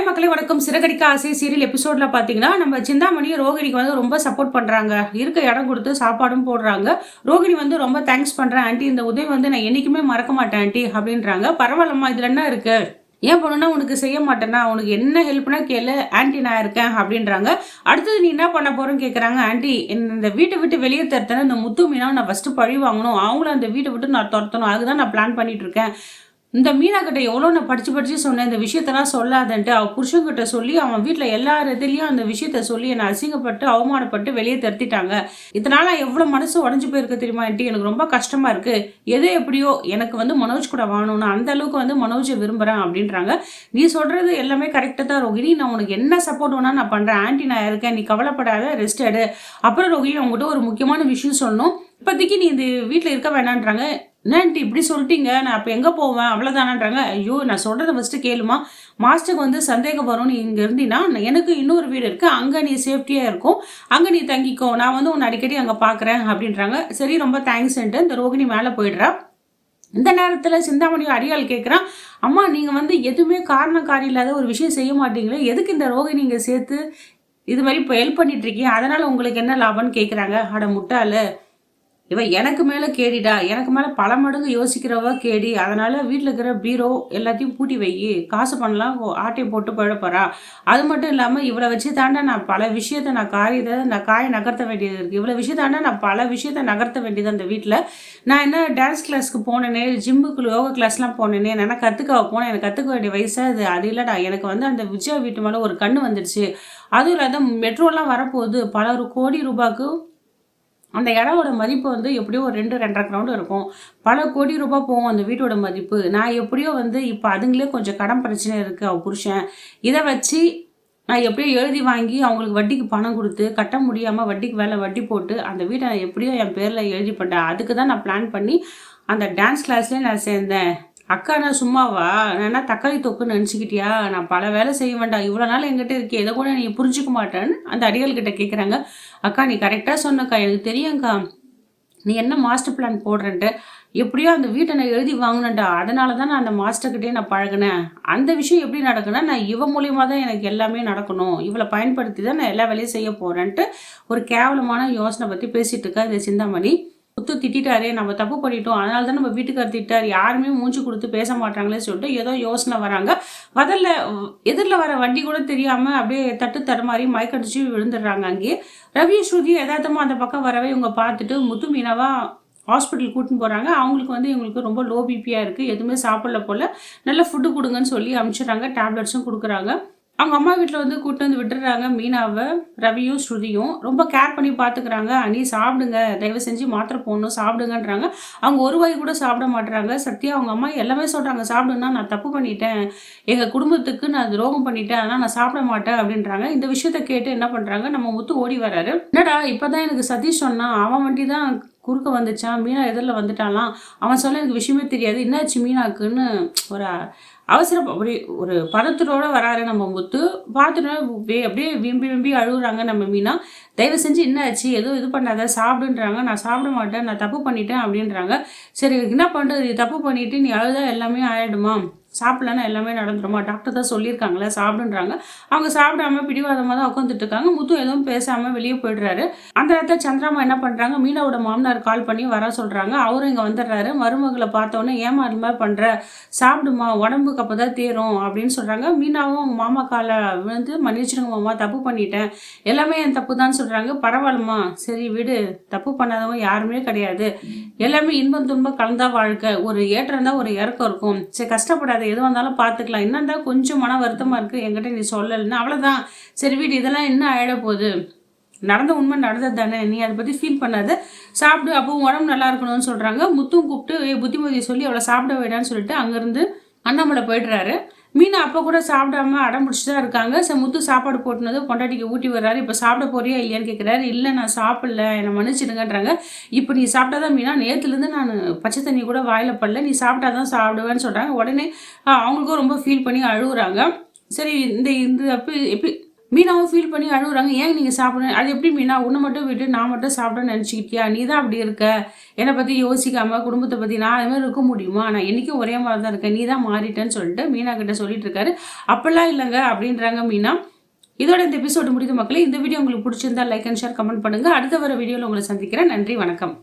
மக்களே வணக்கம். சிறகடிக்க ஆசை சீரியல் எபிசோட்ல பாத்தீங்கன்னா நம்ம சிந்தாமணி ரோகிணிக்கு வந்து ரொம்ப சப்போர்ட் பண்றாங்க. இருக்க இடம் கொடுத்து சாப்பாடும் போடுறாங்க. ரோகிணி வந்து ரொம்ப தேங்க்ஸ் பண்றேன் ஆண்டி, இந்த உதவி வந்து நான் என்னைக்குமே மறக்க மாட்டேன் ஆண்டி அப்படின்றாங்க. பரவாயில்லம்மா, இதுல என்ன இருக்கு, ஏன் பொண்ணுன்னா உனக்கு செய்ய மாட்டேன்னா, உனக்கு என்ன ஹெல்ப்னா கேளு ஆண்டி, நான் இருக்கேன் அப்படின்றாங்க. அடுத்தது நீ என்ன பண்ண போறேன்னு கேட்குறாங்க. ஆண்டி, இந்த வீட்டை விட்டு வெளியே தரத்தன இந்த முத்து மீனாவை நான் ஃபர்ஸ்ட் பழி வாங்கணும், அவங்கள அந்த வீட்டை விட்டு நான் துரத்தணும், அதுதான் நான் பிளான் பண்ணிட்டு இருக்கேன். இந்த மீனா கிட்ட எவ்வளோ நான் படிச்சு சொன்னேன், இந்த விஷயத்தெல்லாம் சொல்லாதன்ட்டு அவன் புருஷன்கிட்ட சொல்லி அவன் வீட்டில் எல்லா இடத்துலையும் அந்த விஷயத்த சொல்லி என்னை அசிங்கப்பட்டு அவமானப்பட்டு வெளியே தருத்திட்டாங்க. இதனால எவ்வளோ மனசு உடஞ்சி போயிருக்கு தெரியுமா ஆண்டி, எனக்கு ரொம்ப கஷ்டமா இருக்கு. எது எப்படியோ எனக்கு வந்து மனோஜ் கூட வாங்கணும்னு அந்த அளவுக்கு வந்து மனோஜை விரும்புகிறேன் அப்படின்றாங்க. நீ சொல்றது எல்லாமே கரெக்டாக தான் ரோகிணி, நான் உனக்கு என்ன சப்போர்ட் வேணா நான் பண்ணுறேன் ஆண்டி, நான் இருக்கேன், நீ கவலைப்படாத, ரெஸ்ட் எடு. அப்புறம் ரோகிணி, உங்ககிட்ட ஒரு முக்கியமான விஷயம் சொல்லணும். இப்போதைக்கு நீ இந்த வீட்டில் இருக்க வேணான்றாங்க. என்னன்ட்டு இப்படி சொல்லிட்டீங்க, நான் அப்போ எங்கே போவேன் அவ்வளோதானான்றாங்க. ஐயோ, நான் சொல்கிறத ஃபஸ்ட்டு கேளுமா, மாஸ்டருக்கு வந்து சந்தேகம் வரும், நீ இங்கே இருந்தீன்னா எனக்கு இன்னொரு வீடு இருக்குது, அங்கே நீ சேஃப்டியாக இருக்கும், அங்கே நீ தங்கிக்கோ, நான் வந்து உன்னை அடிக்கடி அங்கே பார்க்குறேன் அப்படின்றாங்க. சரி, ரொம்ப தேங்க்ஸ்ன்ட்டு இந்த ரோகிணி மேலே போயிடுறா. இந்த நேரத்தில் சிந்தாமணி அடியாள் கேட்குறான், அம்மா நீங்கள் வந்து எதுவுமே காரணக்காரி இல்லாத ஒரு விஷயம் செய்ய மாட்டீங்களே, எதுக்கு இந்த ரோகிணி இங்கே சேர்த்து இது மாதிரி இப்போ ஹெல்ப் பண்ணிட்டு இருக்கீங்க, அதனால் உங்களுக்கு என்ன லாபம்னு கேட்குறாங்க. அட முட்டாளு, இவ எனக்கு மேலே கேடிடா, எனக்கு மேலே பல மடங்கு யோசிக்கிறவ கேடி, அதனால் வீட்டில் இருக்கிற பீரோ எல்லாத்தையும் பூட்டி வை, காசு பண்ணலாம் ஆட்டையை போட்டு பழப்பறா. அது மட்டும் இல்லாமல் இவ்வளோ வச்சு தாண்டா நான் பல விஷயத்தை நான் காயை நகர்த்த வேண்டியது இருக்குது, இவ்வளோ விஷயத்தாண்டா நான் பல விஷயத்தை நகர்த்த வேண்டியது அந்த வீட்டில். நான் என்ன டான்ஸ் கிளாஸ்க்கு போனேனே, ஜிம்முக்கு யோகா கிளாஸ்லாம் போனேனே, நான் கற்றுக்க போனேன், எனக்கு கற்றுக்க வேண்டிய வயசாக அது இல்லைடா. எனக்கு வந்து அந்த விஜயா வீட்டு மேலே ஒரு கண்ணு வந்துடுச்சு. அதுவும் இல்லாத மெட்ரோலாம் வரப்போகுது, பல கோடி ரூபாய்க்கு அந்த இடவோட மதிப்பு வந்து எப்படியோ ஒரு 2-2.5 கிரவுண்டு இருக்கும், பல கோடி ரூபாய் போகும் அந்த வீட்டோட மதிப்பு. நான் எப்படியோ வந்து இப்போ அதுங்களே கொஞ்சம் கடன் பிரச்சனை இருக்குது அவ புருஷன், இதை வச்சு நான் எப்படியோ எழுதி வாங்கி அவங்களுக்கு வட்டிக்கு பணம் கொடுத்து கட்ட முடியாமல் வட்டிக்கு வேலை வட்டி போட்டு அந்த வீட்டை நான் எப்படியோ என் பேரில் எழுதி பண்ணேன். அதுக்கு தான் நான் பிளான் பண்ணி அந்த டான்ஸ் கிளாஸ்லேயே நான் சேர்ந்தேன். அக்கா, நான் சும்மாவா, நான் தக்காளி தொக்குன்னு நினச்சிக்கிட்டியா, நான் பல வேலை செய்ய வேண்டாம், இவ்வளோ நாள் எங்கிட்ட இருக்கே, இதை கூட நீ புரிஞ்சிக்க மாட்டேன்னு அந்த அடிகள்கிட்ட கேட்குறாங்க. அக்கா, நீ கரெக்டாக சொன்னக்கா, எனக்கு தெரியும்க்கா நீ என்ன மாஸ்டர் பிளான் போடுறேன்ட்டு, எப்படியோ அந்த வீட்டை நான் எழுதி வாங்கினேன்டா, அதனால தான் நான் அந்த மாஸ்டர்கிட்டே நான் பழகினேன். அந்த விஷயம் எப்படி நடக்குன்னா, நான் இவ மூலியமாக தான் எனக்கு எல்லாமே நடக்கணும், இவளை பயன்படுத்தி தான் நான் எல்லா வேலையும் செய்ய போகிறேன்ட்டு ஒரு கேவலமான யோசனை பற்றி பேசிகிட்டு இருக்கா இந்த சிந்தாமணி. முத்து திட்டாரே, நம்ம தப்பு பண்ணிட்டோம், அதனால தான் நம்ம வீட்டுக்கார் திட்டார், யாருமே மூஞ்சி கொடுத்து பேச மாட்டாங்களே சொல்லிட்டு ஏதோ யோசனை வராங்க. எதிரில் வர வண்டி கூட தெரியாமல் அப்படியே தட்டு தடுமாறி மயக்கடிச்சு விழுந்துடுறாங்க. அங்கேயே ரவி ஸ்ருதி யதார்த்தமாக அந்த பக்கம் வரவே இவங்க பார்த்துட்டு முத்து மீனாவா ஹாஸ்பிட்டல் கூட்டின்னு போகிறாங்க. அவங்களுக்கு வந்து இவங்களுக்கு ரொம்ப லோ பிபியாக இருக்குது, எதுவுமே சாப்பிடல போல், நல்ல ஃபுட்டு கொடுங்கன்னு சொல்லி அனுப்பிச்சிடுறாங்க, டேப்லெட்ஸும் கொடுக்குறாங்க. அவங்க அம்மா வீட்டில் வந்து கூப்பிட்டு வந்து விட்டுறாங்க மீனாவை. ரவியும் ஸ்ருதியும் ரொம்ப கேர் பண்ணி பார்த்துக்கிறாங்க. அனி சாப்பிடுங்க, தயவு செஞ்சு மாத்திரை போடணும், சாப்பிடுங்கன்றாங்க. அவங்க ஒரு வாய் கூட சாப்பிட மாட்டுறாங்க. சத்யா அவங்க அம்மா எல்லாமே சொல்கிறாங்க, சாப்பிடுன்னா நான் தப்பு பண்ணிட்டேன், எங்கள் குடும்பத்துக்கு நான் துரோகம் பண்ணிட்டேன், அதனால் நான் சாப்பிட மாட்டேன் அப்படின்றாங்க. இந்த விஷயத்த கேட்டு என்ன பண்ணுறாங்க, நம்ம முத்து ஓடி வராரு. என்னடா இப்போ தான் எனக்கு சதீஷ் சொன்னான், அவன் வண்டி தான் குறுக்க வந்துச்சான், மீனா எதிரில் வந்துட்டாலாம், அவன் சொல்ல எனக்கு விஷயமே தெரியாது, என்னாச்சு மீனாக்குன்னு ஒரு அப்படி ஒரு பதத்தோட வராரு நம்ம முத்து. பார்த்துட்டு அப்படியே விம்பி அழுகுறாங்க நம்ம மீனா. தயவு செஞ்சு என்ன ஆச்சு, எதுவும் இது பண்ணாத, சாப்பிடுன்றாங்க. நான் சாப்பிட மாட்டேன், நான் தப்பு பண்ணிட்டேன் அப்படின்றாங்க. சரி, என்ன பண்ணுறது, தப்பு பண்ணிட்டு நீ அழுதா எல்லாமே ஆயிடுமா, சாப்பிடலன்னா எல்லாமே நடந்துருமா, டாக்டர் தான் சொல்லியிருக்காங்களே, சாப்பிடுன்றாங்க. அவங்க சாப்பிடாம பிடிவாதமாக தான் உட்காந்துட்டு இருக்காங்க. முத்து எதுவும் பேசாமல் வெளியே போயிடுறாரு. அந்த இடத்துல சந்திராமா என்ன பண்ணுறாங்க, மீனாவோட மாமனார் கால் பண்ணி வர சொல்கிறாங்க. அவரும் இங்கே வந்துடுறாரு. மருமகளை பார்த்தோன்னே ஏமா அது மாதிரி பண்ணுற, சாப்பிடுமா, உடம்புக்கு அப்போ தான் தேரும் அப்படின்னு சொல்கிறாங்க. மீனாவும் அவங்க மாமா காலை விழுந்து மன்னிச்சிடுங்க மாமா, தப்பு பண்ணிட்டேன், எல்லாமே என் தப்பு தான் சொல்கிறாங்க. பரவாயில்லம்மா, சரி விடு, தப்பு பண்ணாதவங்க யாருமே கிடையாது, எல்லாமே இன்பம் துன்பம் கலந்தா வாழ்க்கை, ஒரு ஏற்றம் தான் ஒரு இறக்கம் இருக்கும், சரி கஷ்டப்படாத, எது வந்தாலும் பார்த்துக்கலாம், என்ன தான் கொஞ்சம் மன வருத்தமாக இருக்குது, என்கிட்ட நீ சொல்லலைன்னா அவ்வளோதான், சரி வீடு, இதெல்லாம் என்ன ஆயிட போகுது, நடந்த உண்மை நடந்தது தானே, நீ அதை பற்றி ஃபீல் பண்ணாத, சாப்பிடு, அப்போ உடம்பு நல்லா இருக்கணும்னு சொல்கிறாங்க. முத்தும் கூப்பிட்டு புத்திமதியை சொல்லி அவளை சாப்பிட வேடான்னு சொல்லிட்டு அங்கேருந்து அண்ணாமலை போய்ட்றாரு. மீனா அப்போ கூட சாப்பிடாம அடம் பிடிச்சி தான் இருக்காங்க. முத்து சாப்பாடு போட்டுனது பொண்டாட்டிக்கு ஊட்டி வர்றாரு. இப்போ சாப்பிட போறியா இல்லையான்னு கேட்குறாரு. இல்லை நான் சாப்பிடல, என்னை மன்னிச்சிடுங்கன்றாங்க. இப்போ நீ சாப்பிட்டாதான் மீனா, நேற்றுலேருந்து நான் பச்சை தண்ணி கூட வாயில் படல, நீ சாப்பிட்டா தான் சாப்பிடுவேன்னு சொல்கிறாங்க. உடனே அவங்களுக்கும் ரொம்ப ஃபீல் பண்ணி அழுகுறாங்க. சரி, இந்த அப்போ எப்படி மீனாவும் ஃபீல் பண்ணி அழுகுறாங்க. ஏன் நீங்கள் சாப்பிடணும்? அது எப்படி மீனா உன்னை மட்டும் விட்டு நான் மட்டும் சாப்பிடணும்னு நினச்சிக்கிட்டியா? நீ தான் அப்படி இருக்க. என்னை பற்றி யோசிக்காமல் குடும்பத்தை பற்றி நான் அது மாதிரி இருக்க முடியுமா? நான் என்றைக்கும் ஒரே மாதிரி தான் இருக்கேன். நீ தான் மாறிட்டேன்னு சொல்லிட்டு மீனா கிட்ட சொல்லிட்டு இருக்காரு. அப்படிலாம் இல்லைங்க அப்படின்றாங்க மீனா. இதோட இந்த எபிசோடு முடிந்த மக்களே. இந்த வீடியோ உங்களுக்கு பிடிச்சிருந்தா லைக் அண்ட் ஷேர் கமெண்ட் பண்ணுங்கள். அடுத்த வர வீடியோவில் உங்களை சந்திக்கிறேன். நன்றி, வணக்கம்.